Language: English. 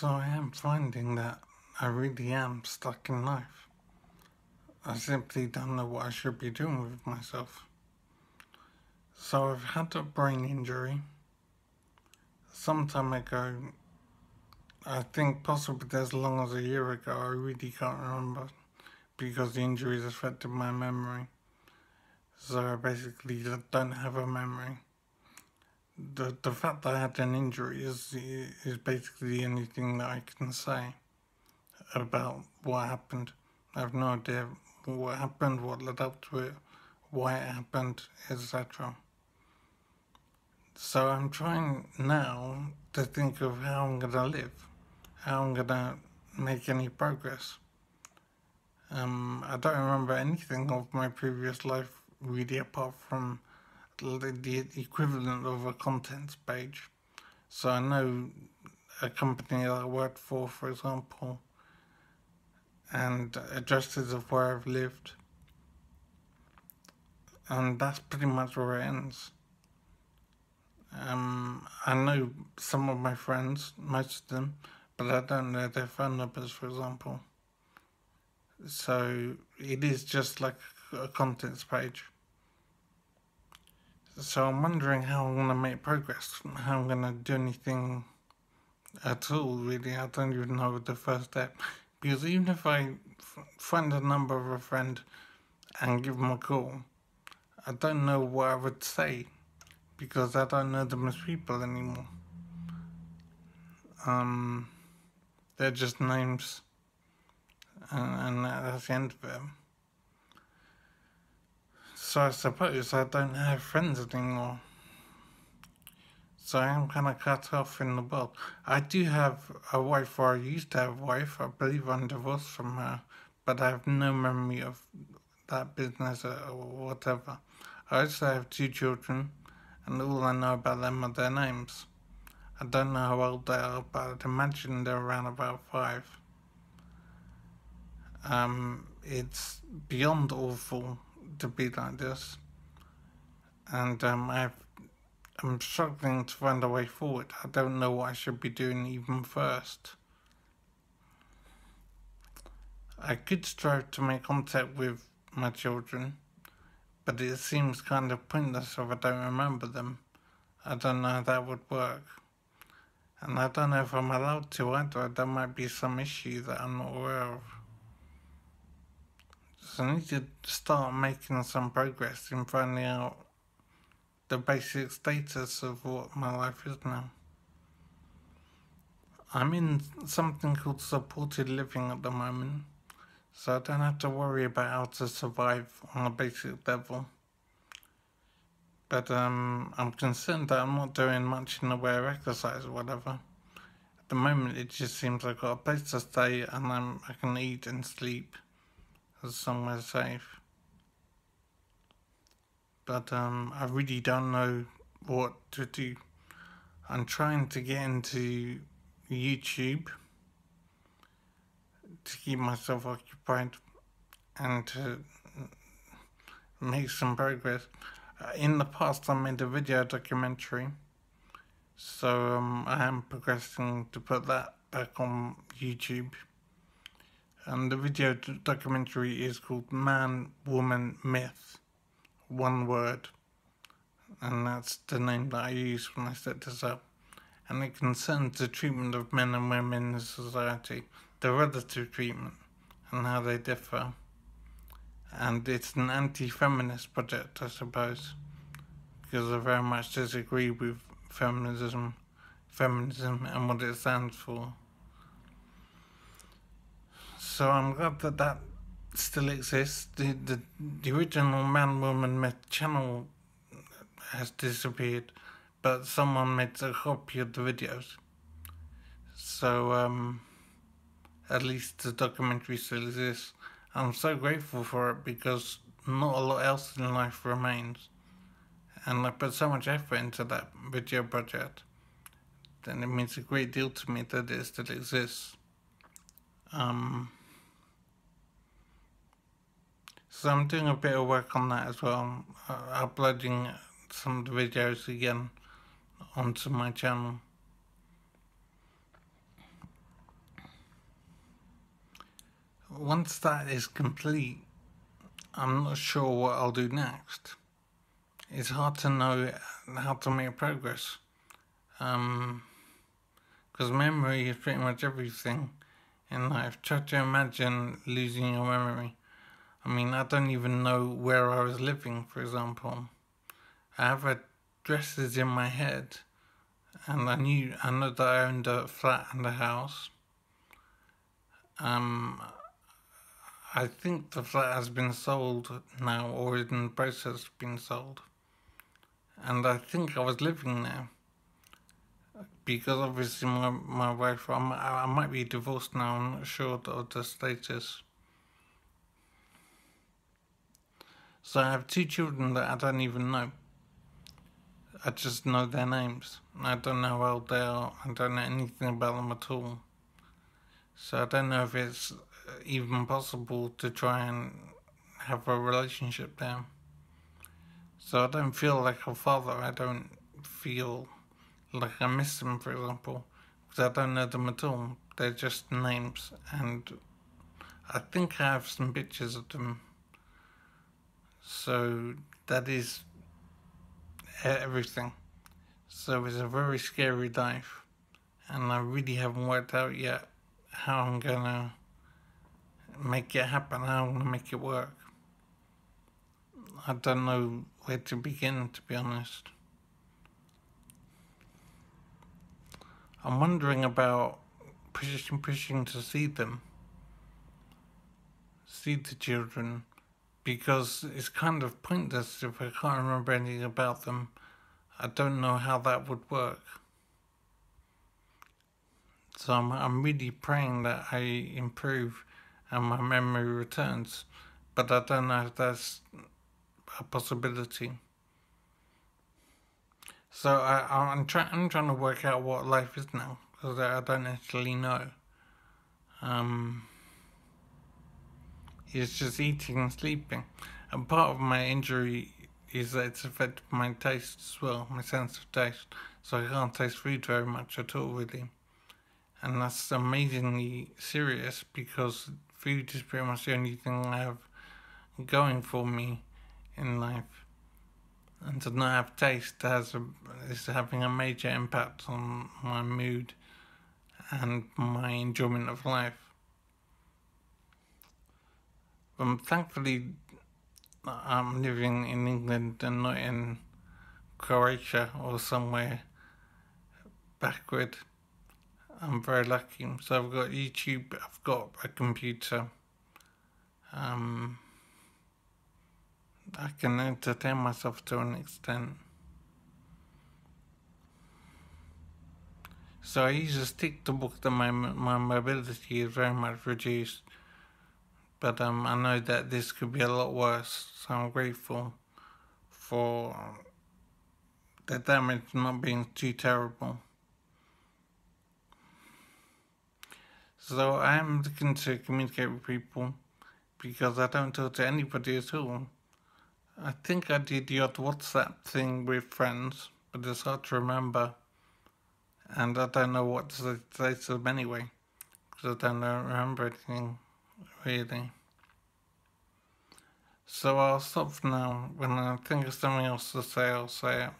So I am finding that I really am stuck in life. I simply don't know what I should be doing with myself. So I've had a brain injury some time ago. I think possibly as long as a year ago. I really can't remember because the injuries affected my memory. So I basically don't have a memory. The fact that I had an injury is basically the only thing that I can say about what happened. I have no idea what happened, what led up to it, why it happened, etc. So I'm trying now to think of how I'm gonna live, how I'm gonna make any progress. I don't remember anything of my previous life really apart from the equivalent of a contents page. So I know a company that I worked for example, and addresses of where I've lived, and that's pretty much where it ends. I know some of my friends, most of them, but I don't know their phone numbers, for example. So it is just like a contents page. So I'm wondering how I'm going to make progress, how I'm going to do anything at all, really. I don't even know the first step. Because even if I find the number of a friend and give them a call, I don't know what I would say because I don't know them as people anymore. They're just names, and that's the end of it. So I suppose I don't have friends anymore. So I am kind of cut off in the world. I do have a wife, or I used to have a wife. I believe I'm divorced from her, but I have no memory of that business or whatever. I also have 2 children, and all I know about them are their names. I don't know how old they are, but I'd imagine they're around about 5. It's beyond awful to be like this, and I'm struggling to find a way forward. I don't know what I should be doing even first. I could strive to make contact with my children, but it seems kind of pointless if I don't remember them. I don't know how that would work. And I don't know if I'm allowed to either. There might be some issue that I'm not aware of. So I need to start making some progress in finding out the basic status of what my life is now. I'm in something called supported living at the moment, so I don't have to worry about how to survive on a basic level. But I'm concerned that I'm not doing much in the way of exercise or whatever. At the moment it just seems I've got a place to stay and I can eat and sleep. There's somewhere safe. But I really don't know what to do. I'm trying to get into YouTube to keep myself occupied and to make some progress. In the past I made a video documentary, so I am progressing to put that back on YouTube. And the video documentary is called Man, Woman, Myth. One word. And that's the name that I use when I set this up. And it concerns the treatment of men and women in society, the relative treatment, and how they differ. And it's an anti-feminist project, I suppose, because I very much disagree with feminism and what it stands for. So I'm glad that that still exists. The original Man, Woman, Myth channel has disappeared, but someone made a copy of the videos. So at least the documentary still exists. I'm so grateful for it because not a lot else in life remains. And I put so much effort into that video project, then it means a great deal to me that it still exists. So I'm doing a bit of work on that as well, uploading some of the videos again onto my channel. once that is complete, I'm not sure what I'll do next. It's hard to know how to make progress. Because memory is pretty much everything in life. Try to imagine losing your memory. I mean, I don't even know where I was living, for example. I have addresses in my head, and I know that I owned a flat and a house. I think the flat has been sold now, or is in the process of being sold. And I think I was living there. Because obviously my wife, I might be divorced now, I'm not sure of the status. So I have 2 children that I don't even know. I just know their names. I don't know how old they are. I don't know anything about them at all. So I don't know if it's even possible to try and have a relationship there. So I don't feel like a father. I don't feel like I miss them, for example, because I don't know them at all. They're just names, and I think I have some pictures of them. So that is everything. So it's a very scary life, and I really haven't worked out yet how I'm gonna make it happen, how I'm gonna make it work. I don't know where to begin, to be honest. I'm wondering about pushing to see them, see the children, because it's kind of pointless if I can't remember anything about them. I don't know how that would work. So I'm really praying that I improve and my memory returns, but I don't know if that's a possibility. So I'm trying to work out what life is now, because I don't actually know. It's just eating and sleeping. And part of my injury is that it's affected my taste as well, my sense of taste. So I can't taste food very much at all, really. And that's amazingly serious because food is pretty much the only thing I have going for me in life. And to not have taste is having a major impact on my mood and my enjoyment of life. Thankfully, I'm living in England and not in Croatia or somewhere backward. I'm very lucky. So I've got YouTube, I've got a computer. I can entertain myself to an extent. So I use a stick to book at the moment. My mobility is very much reduced. But I know that this could be a lot worse. So I'm grateful for the damage not being too terrible. So I am looking to communicate with people because I don't talk to anybody at all. I think I did the odd WhatsApp thing with friends, but it's hard to remember. And I don't know what to say to them anyway, because I don't remember anything, really. So I'll stop for now. When I think of something else to say, I'll say it.